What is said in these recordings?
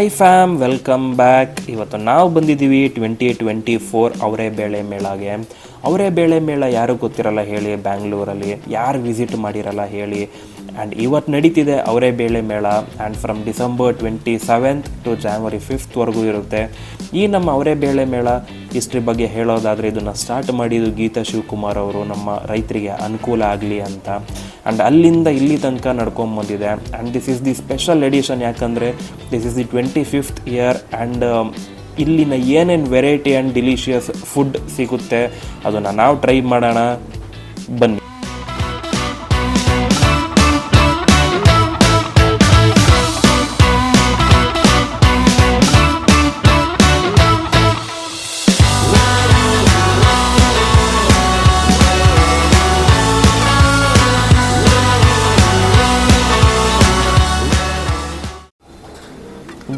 Hi fam, welcome back. ಇವತ್ತು ನಾವು ಬಂದಿದ್ದೀವಿ 2024 ಅವರೇ ಬೇಳೆ ಮೇಳಗೆ. ಅವರೇ ಬೇಳೆ ಮೇಳ ಯಾರು ಗೊತ್ತಿರಲ್ಲ ಹೇಳಿ, ಬ್ಯಾಂಗ್ಳೂರಲ್ಲಿ ಯಾರು ವಿಸಿಟ್ ಮಾಡಿರಲ್ಲ ಹೇಳಿ. ಆ್ಯಂಡ್ ಇವತ್ತು ನಡೀತಿದೆ ಅವರೇ ಬೇಳೆ ಮೇಳ. And from December 27th to January 5th ಇರುತ್ತೆ. ಈ ನಮ್ಮ ಅವರೇ ಬೇಳೆ ಮೇಳ ಹಿಸ್ಟ್ರಿ ಬಗ್ಗೆ ಹೇಳೋದಾದರೆ, ಇದನ್ನು ಸ್ಟಾರ್ಟ್ ಮಾಡಿದ್ದು ಗೀತಾ ಶಿವಕುಮಾರ್ ಅವರು, ನಮ್ಮ ರೈತರಿಗೆ ಅನುಕೂಲ ಆಗಲಿ ಅಂತ. ಆ್ಯಂಡ್ ಅಲ್ಲಿಂದ ಇಲ್ಲಿ ತನಕ ನಡ್ಕೊಂಬಂದಿದೆ. And this is the special edition, ಯಾಕಂದರೆ this is the 25th year. And ಇಲ್ಲಿನ ಏನೇನು ವೆರೈಟಿ ಆ್ಯಂಡ್ ಡಿಲಿಷಿಯಸ್ ಫುಡ್ ಸಿಗುತ್ತೆ ಅದನ್ನು ನಾವು ಟ್ರೈ ಮಾಡೋಣ, ಬನ್ನಿ.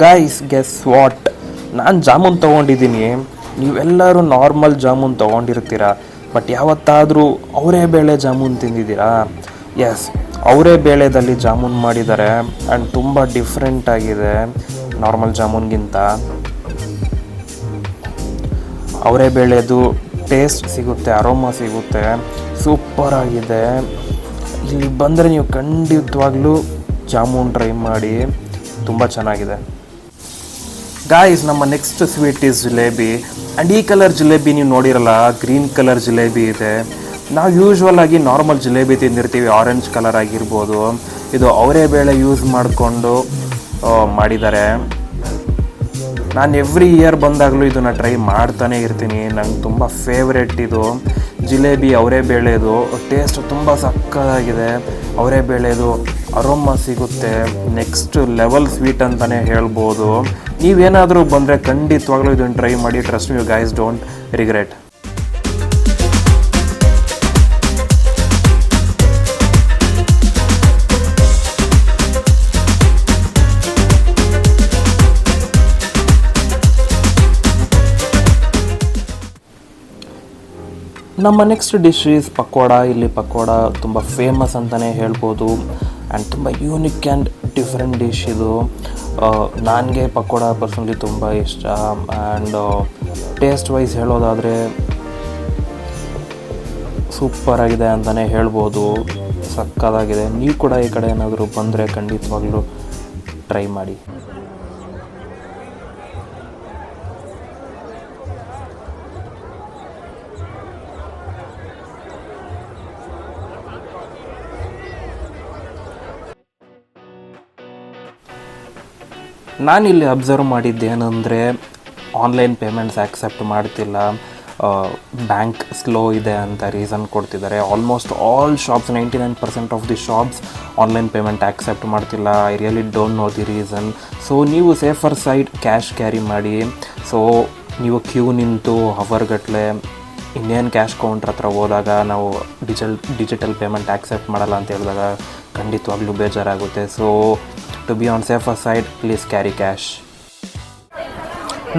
ಗೈಸ್, ಗೆಸ್ ವಾಟ್, ನಾನು ಜಾಮೂನ್ ತೊಗೊಂಡಿದ್ದೀನಿ. ನೀವೆಲ್ಲರೂ ನಾರ್ಮಲ್ ಜಾಮೂನ್ ತೊಗೊಂಡಿರ್ತೀರ, ಬಟ್ ಯಾವತ್ತಾದರೂ ಅವರೇ ಬೇಳೆ ಜಾಮೂನ್ ತಿಂದಿದ್ದೀರಾ? ಎಸ್, ಅವರೇ ಬೇಳೆದಲ್ಲಿ ಜಾಮೂನ್ ಮಾಡಿದ್ದಾರೆ. ಆ್ಯಂಡ್ ತುಂಬ ಡಿಫ್ರೆಂಟ್ ಆಗಿದೆ ನಾರ್ಮಲ್ ಜಾಮೂನ್ಗಿಂತ. ಅವರೇ ಬೇಳೆದು ಟೇಸ್ಟ್ ಸಿಗುತ್ತೆ, ಅರೋಮಾ ಸಿಗುತ್ತೆ, ಸೂಪರ್ ಆಗಿದೆ. ಇಲ್ಲಿ ಬಂದರೆ ನೀವು ಖಂಡಿತವಾಗ್ಲೂ ಜಾಮೂನ್ ಟ್ರೈ ಮಾಡಿ, ತುಂಬ ಚೆನ್ನಾಗಿದೆ. ಗಾಯ್ಸ್, ನಮ್ಮ next sweet is jalebi. And ಈ ಕಲರ್ ಜಿಲೇಬಿ ನೀವು ನೋಡಿರಲ್ಲ, ಗ್ರೀನ್ ಕಲರ್ ಜಿಲೇಬಿ ಇದೆ. ನಾವು ಯೂಶ್ವಲ್ ಆಗಿ ನಾರ್ಮಲ್ ಜಿಲೇಬಿ ತಿಂದಿರ್ತೀವಿ, ಆರೆಂಜ್ ಕಲರ್ ಆಗಿರ್ಬೋದು. ಇದು ಅವರೇ ಬೇಳೆ ಯೂಸ್ ಮಾಡಿಕೊಂಡು ಮಾಡಿದ್ದಾರೆ. ನಾನು ಎವ್ರಿ ಇಯರ್ ಬಂದಾಗಲೂ ಇದನ್ನು ಟ್ರೈ ಮಾಡ್ತಾನೆ ಇರ್ತೀನಿ. ನಂಗೆ ತುಂಬ ಫೇವ್ರೆಟ್ ಇದು ಜಿಲೇಬಿ. ಅವರೇ ಬೇಳೆದು ಟೇಸ್ಟ್ ತುಂಬ ಸಕ್ಕತ್ತಾಗಿದೆ. ಅವರೇ ಬೇಳೆದು ಅರೋಮಾ ಸಿಗುತ್ತೆ, ನೆಕ್ಸ್ಟ್ ಲೆವೆಲ್ ಸ್ವೀಟ್ ಅಂತಲೇ ಹೇಳ್ಬೋದು. ನೀವೇನಾದರೂ ಬಂದರೆ ಖಂಡಿತವಾಗ್ಲೂ ಇದನ್ನು ಟ್ರೈ ಮಾಡಿ. Trust me, you guys don't regret. ನಮ್ಮ ನೆಕ್ಸ್ಟ್ ಡಿಶ್ ಈಸ್ ಪಕೋಡ. ಇಲ್ಲಿ ಪಕೋಡ ತುಂಬ ಫೇಮಸ್ ಅಂತಲೇ ಹೇಳ್ಬೋದು. ಆ್ಯಂಡ್ ತುಂಬ ಯೂನಿಕ್ ಆ್ಯಂಡ್ ಡಿಫ್ರೆಂಟ್ ಡಿಶ್ ಇದು. ನನಗೆ ಪಕೋಡ ಪರ್ಸನಲಿ ತುಂಬ ಇಷ್ಟ. ಆ್ಯಂಡ್ ಟೇಸ್ಟ್ ವೈಸ್ ಹೇಳೋದಾದರೆ ಸೂಪರಾಗಿದೆ ಅಂತಲೇ ಹೇಳ್ಬೋದು, ಸಕ್ಕತ್ತಾಗಿದೆ. ನೀವು ಕೂಡ ಈ ಕಡೆ ಏನಾದರೂ ಬಂದರೆ ಖಂಡಿತವಾಗ್ಲೂ ಟ್ರೈ ಮಾಡಿ. ನಾನಿಲ್ಲಿ ಅಬ್ಸರ್ವ್ ಮಾಡಿದ್ದೇನೆಂದರೆ, ಆನ್ಲೈನ್ ಪೇಮೆಂಟ್ಸ್ ಆ್ಯಕ್ಸೆಪ್ಟ್ ಮಾಡ್ತಿಲ್ಲ, ಬ್ಯಾಂಕ್ ಸ್ಲೋ ಇದೆ ಅಂತ ರೀಸನ್ ಕೊಡ್ತಿದ್ದಾರೆ. Almost all shops, 99% of the shops online payment accept ಮಾಡ್ತಿಲ್ಲ. I really don't know the reason. So ನೀವು ಸೇಫರ್ ಸೈಡ್ ಕ್ಯಾಶ್ ಕ್ಯಾರಿ ಮಾಡಿ. ಸೊ ನೀವು ಕ್ಯೂ ನಿಂತು ಅವರ್ಗಟ್ಟಲೆ ಇನ್ನೇನು ಕ್ಯಾಶ್ ಕೌಂಟ್ರ್ ಹತ್ರ ಹೋದಾಗ ನಾವು ಡಿಜಿಟಲ್ ಪೇಮೆಂಟ್ ಆ್ಯಕ್ಸೆಪ್ಟ್ ಮಾಡಲ್ಲ ಅಂತ ಹೇಳಿದಾಗ ಖಂಡಿತವಾಗ್ಲೂ ಬೇಜಾರಾಗುತ್ತೆ. So to be on safer side, please carry cash.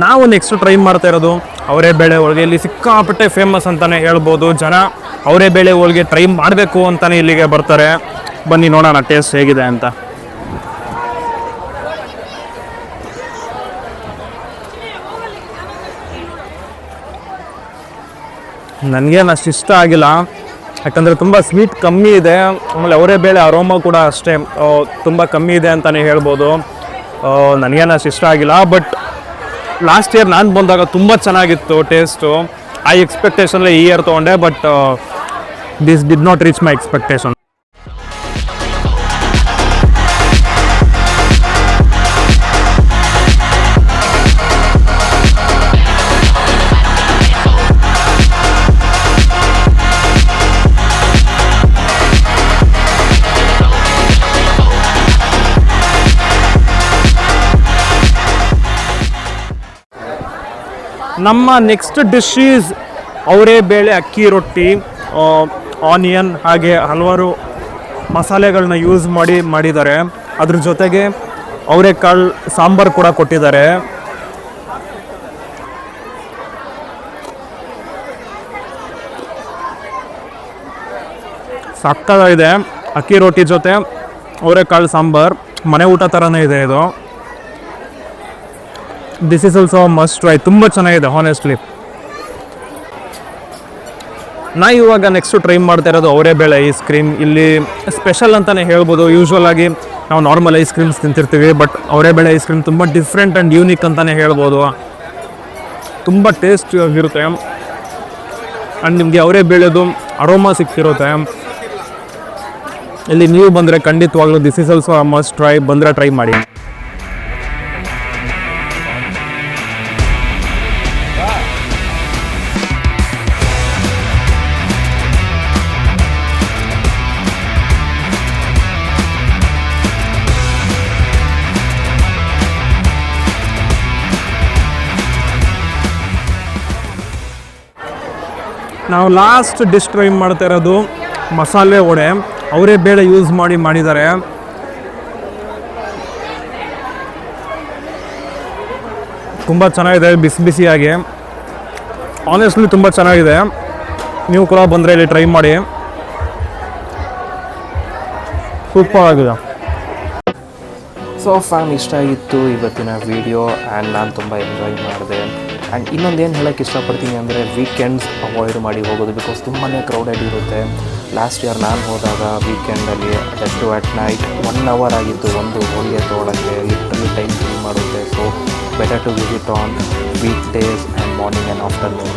ನಾವು ನೆಕ್ಸ್ಟ್ ಟ್ರೈ ಮಾಡ್ತಾ ಇರೋದು ಅವರೇ ಬೇಳೆ ಹೋಳಿಗೆ. ಇಲ್ಲಿ ಸಿಕ್ಕಾಪಟ್ಟೆ ಫೇಮಸ್ ಅಂತಲೇ ಹೇಳ್ಬೋದು. ಜನ ಅವರೇ ಬೇಳೆ ಹೋಳಿಗೆ ಟ್ರೈ ಮಾಡಬೇಕು ಅಂತಲೇ ಇಲ್ಲಿಗೆ ಬರ್ತಾರೆ. ಬನ್ನಿ ನೋಡೋಣ ಟೇಸ್ಟ್ ಹೇಗಿದೆ ಅಂತ. ನನಗೇನು ಅಷ್ಟು ಇಷ್ಟ ಆಗಿಲ್ಲ, ಯಾಕಂದರೆ ತುಂಬ ಸ್ವೀಟ್ ಕಮ್ಮಿ ಇದೆ. ಆಮೇಲೆ ಅವರೇ ಬೇಳೆ ಅರೋಮಾ ಕೂಡ ಅಷ್ಟೇ ತುಂಬ ಕಮ್ಮಿ ಇದೆ ಅಂತಲೇ ಹೇಳ್ಬೋದು. ನನಗೇನು ಅಷ್ಟು ಇಷ್ಟ ಆಗಿಲ್ಲ. ಬಟ್ ಲಾಸ್ಟ್ ಇಯರ್ ನಾನು ಬಂದಾಗ ತುಂಬ ಚೆನ್ನಾಗಿತ್ತು ಟೇಸ್ಟು. ಆ ಎಕ್ಸ್ಪೆಕ್ಟೇಷನ್ಲೇ ಈ ಇಯರ್ ತೊಗೊಂಡೆ, but this did not reach my expectation. ನಮ್ಮ ನೆಕ್ಸ್ಟ್ ಡಿಶ್ ಈಸ್ ಅವರೇ ಬೇಳೆ ಅಕ್ಕಿ ರೊಟ್ಟಿ. ಆನಿಯನ್ ಹಾಗೆ ಹಲವಾರು ಮಸಾಲೆಗಳನ್ನ ಯೂಸ್ ಮಾಡಿದ್ದಾರೆ. ಅದ್ರ ಜೊತೆಗೆ ಅವರೆಕಾಳು ಸಾಂಬಾರು ಕೂಡ ಕೊಟ್ಟಿದ್ದಾರೆ. ಸಕ್ಕತ್ತಾಗಿದೆ. ಅಕ್ಕಿ ರೊಟ್ಟಿ ಜೊತೆ ಅವರೆಕಾಳು ಸಾಂಬಾರು, ಮನೆ ಊಟ ಥರನೇ ಇದೆ ಇದು. This is also must try. ತುಂಬ ಚೆನ್ನಾಗಿದೆ ಹಾನೆಸ್ಟ್ಲಿ. ನಾ ಇವಾಗ ನೆಕ್ಸ್ಟು ಟ್ರೈ ಮಾಡ್ತಾ ಇರೋದು ಅವರೇ ಬೇಳೆ ಐಸ್ ಕ್ರೀಮ್. ಇಲ್ಲಿ ಸ್ಪೆಷಲ್ ಅಂತಲೇ ಹೇಳ್ಬೋದು. ಯೂಶ್ವಲ್ ಆಗಿ ನಾವು ನಾರ್ಮಲ್ ಐಸ್ ಕ್ರೀಮ್ಸ್ ತಿಂತಿರ್ತೀವಿ, ಬಟ್ ಅವರೇ ಬೇಳೆ ಐಸ್ ಕ್ರೀಮ್ ತುಂಬ ಡಿಫ್ರೆಂಟ್ ಆ್ಯಂಡ್ ಯೂನಿಕ್ ಅಂತಲೇ ಹೇಳ್ಬೋದು. ತುಂಬ ಟೇಸ್ಟ್ ಆಗಿರುತ್ತೆ ಆ್ಯಂಡ್ ನಿಮಗೆ ಅವರೇ ಬೇಳೆದು ಅರೋಮಾ ಸಿಗ್ತಿರುತ್ತೆ. ಇಲ್ಲಿ ನೀವು ಬಂದರೆ ಖಂಡಿತವಾಗ್ಲೂ this is also must try. ಬಂದರೆ ಟ್ರೈ ಮಾಡಿ. ನಾವು ಲಾಸ್ಟ್ ಡಿಶ್ ಟ್ರೈ ಮಾಡ್ತಾ ಇರೋದು ಮಸಾಲೆ ವಡೆ. ಅವರೇ ಬೇಳೆ ಯೂಸ್ ಮಾಡಿದ್ದಾರೆ. ತುಂಬ ಚೆನ್ನಾಗಿದೆ, ಬಿಸಿ ಬಿಸಿಯಾಗಿ. ಆನೆಸ್ಟ್ಲಿ ತುಂಬ ಚೆನ್ನಾಗಿದೆ. ನೀವು ಕೂಡ ಬಂದರೆ ಇಲ್ಲಿ ಟ್ರೈ ಮಾಡಿ. ಸೂಪರ್ ಆಗಿದೆ. ಸೊ ಫ್ಯಾಮ್, ಇಷ್ಟ ಆಗಿತ್ತು ಇವತ್ತಿನ ವೀಡಿಯೋ ಆ್ಯಂಡ್ ನಾನು ತುಂಬ ಎಂಜಾಯ್ ಮಾಡಿದೆ. ಆ್ಯಂಡ್ ಇನ್ನೊಂದು ಏನು ಹೇಳೋಕ್ಕೆ ಇಷ್ಟಪಡ್ತೀನಿ ಅಂದರೆ ವೀಕೆಂಡ್ಸ್ ಅವಾಯ್ಡ್ ಮಾಡಿ ಹೋಗೋದು, ಬಿಕಾಸ್ ತುಂಬಾ ಕ್ರೌಡೆಡ್ ಇರುತ್ತೆ. ಲಾಸ್ಟ್ ಇಯರ್ ನಾನು ಹೋದಾಗ ವೀಕೆಂಡಲ್ಲಿ ದಟ್ಟು ಅಟ್ ನೈಟ್ 1 hour ಆಗಿತ್ತು ಒಂದು ಹೋಳಿಗೆ ತೊಗೊಳಕ್ಕೆ. ಲಿಟ್ರಲಿ ಟೈಮ್ ಸ್ಪೆಂಡ್ ಮಾಡುತ್ತೆ. So better to visit on weekdays and morning and afternoon.